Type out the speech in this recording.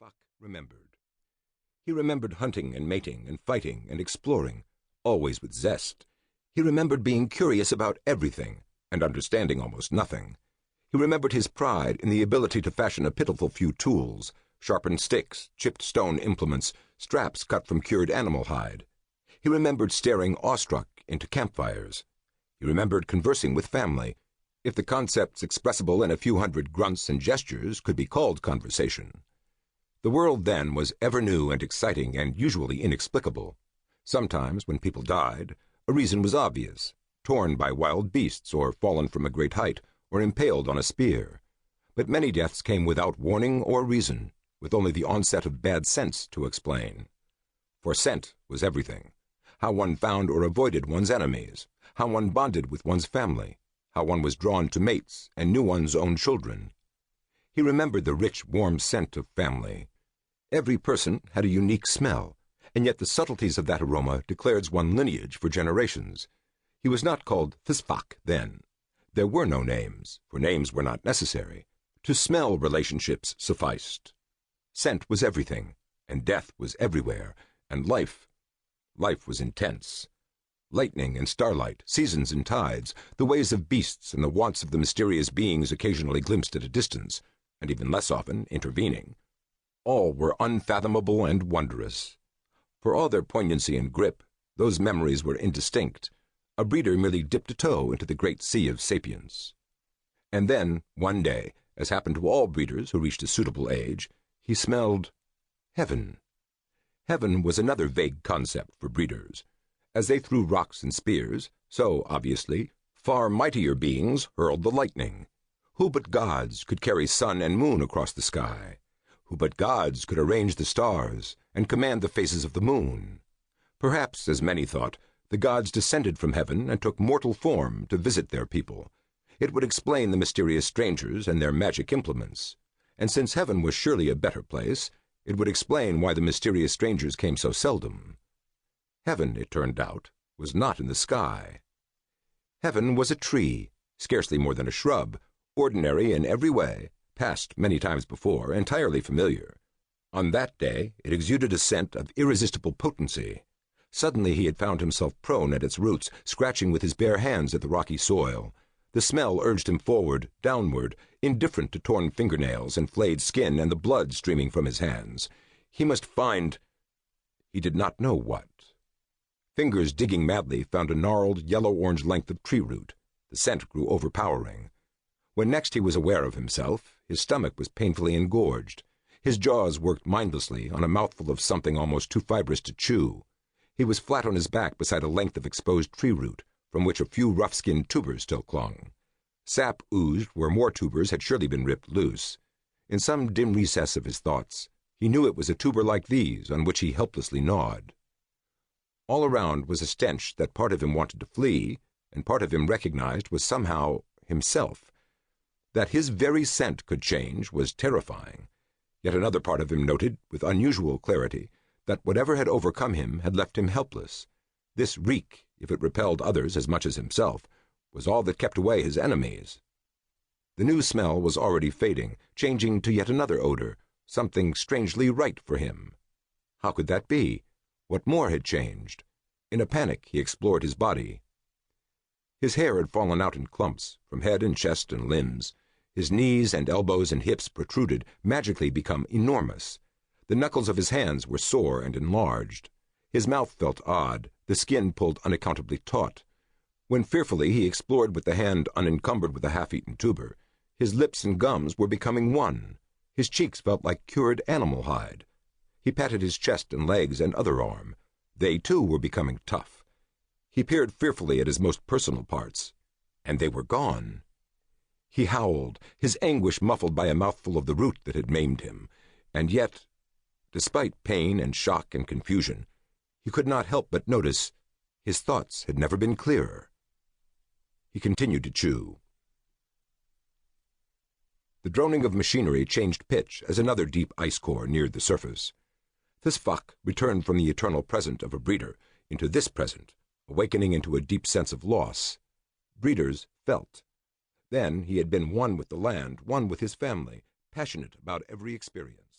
Fuck remembered. He remembered hunting and mating and fighting and exploring, always with zest. He remembered being curious about everything and understanding almost nothing. He remembered his pride in the ability to fashion a pitiful few tools, sharpened sticks, chipped stone implements, straps cut from cured animal hide. He remembered staring awestruck into campfires. He remembered conversing with family, if the concepts expressible in a few hundred grunts and gestures could be called conversation. The world then was ever new and exciting and usually inexplicable. Sometimes, when people died, a reason was obvious, torn by wild beasts or fallen from a great height or impaled on a spear. But many deaths came without warning or reason, with only the onset of bad sense to explain. For scent was everything. How one found or avoided one's enemies, how one bonded with one's family, how one was drawn to mates and knew one's own children. He remembered the rich, warm scent of family. Every person had a unique smell, and yet the subtleties of that aroma declared one lineage for generations. He was not called Thsfak then. There were no names, for names were not necessary. To smell relationships sufficed. Scent was everything, and death was everywhere, and life was intense. Lightning and starlight, seasons and tides, the ways of beasts and the wants of the mysterious beings occasionally glimpsed at a distance, and even less often intervening. All were unfathomable and wondrous. For all their poignancy and grip, those memories were indistinct. A breeder merely dipped a toe into the great sea of sapience. And then, one day, as happened to all breeders who reached a suitable age, he smelled heaven. Heaven was another vague concept for breeders. As they threw rocks and spears, so, obviously, far mightier beings hurled the lightning. Who but gods could carry sun and moon across the sky? Who but gods could arrange the stars and command the faces of the moon? Perhaps, as many thought, the gods descended from heaven and took mortal form to visit their people. It would explain the mysterious strangers and their magic implements. And since heaven was surely a better place, it would explain why the mysterious strangers came so seldom. Heaven, it turned out, was not in the sky. Heaven was a tree, scarcely more than a shrub, ordinary in every way, passed many times before, entirely familiar. On that day, it exuded a scent of irresistible potency. Suddenly he had found himself prone at its roots, scratching with his bare hands at the rocky soil. The smell urged him forward, downward, indifferent to torn fingernails and flayed skin and the blood streaming from his hands. He must find... He did not know what. Fingers digging madly found a gnarled, yellow-orange length of tree root. The scent grew overpowering. When next he was aware of himself, his stomach was painfully engorged. His jaws worked mindlessly on a mouthful of something almost too fibrous to chew. He was flat on his back beside a length of exposed tree root, from which a few rough-skinned tubers still clung. Sap oozed where more tubers had surely been ripped loose. In some dim recess of his thoughts, he knew it was a tuber like these on which he helplessly gnawed. All around was a stench that part of him wanted to flee, and part of him recognized was somehow himself. That his very scent could change was terrifying. Yet another part of him noted, with unusual clarity, that whatever had overcome him had left him helpless. This reek, if it repelled others as much as himself, was all that kept away his enemies. The new smell was already fading, changing to yet another odor, something strangely right for him. How could that be? What more had changed? In a panic, he explored his body. His hair had fallen out in clumps, from head and chest and limbs. His knees and elbows and hips protruded, magically become enormous. The knuckles of his hands were sore and enlarged. His mouth felt odd, the skin pulled unaccountably taut. When fearfully he explored with the hand unencumbered with a half-eaten tuber, his lips and gums were becoming one. His cheeks felt like cured animal hide. He patted his chest and legs and other arm. They, too, were becoming tough. He peered fearfully at his most personal parts, and they were gone. He howled, his anguish muffled by a mouthful of the root that had maimed him, and yet, despite pain and shock and confusion, he could not help but notice his thoughts had never been clearer. He continued to chew. The droning of machinery changed pitch as another deep ice core neared the surface. Thsfak returned from the eternal present of a breeder into this present, awakening into a deep sense of loss. Breeders felt. Then he had been one with the land, one with his family, passionate about every experience.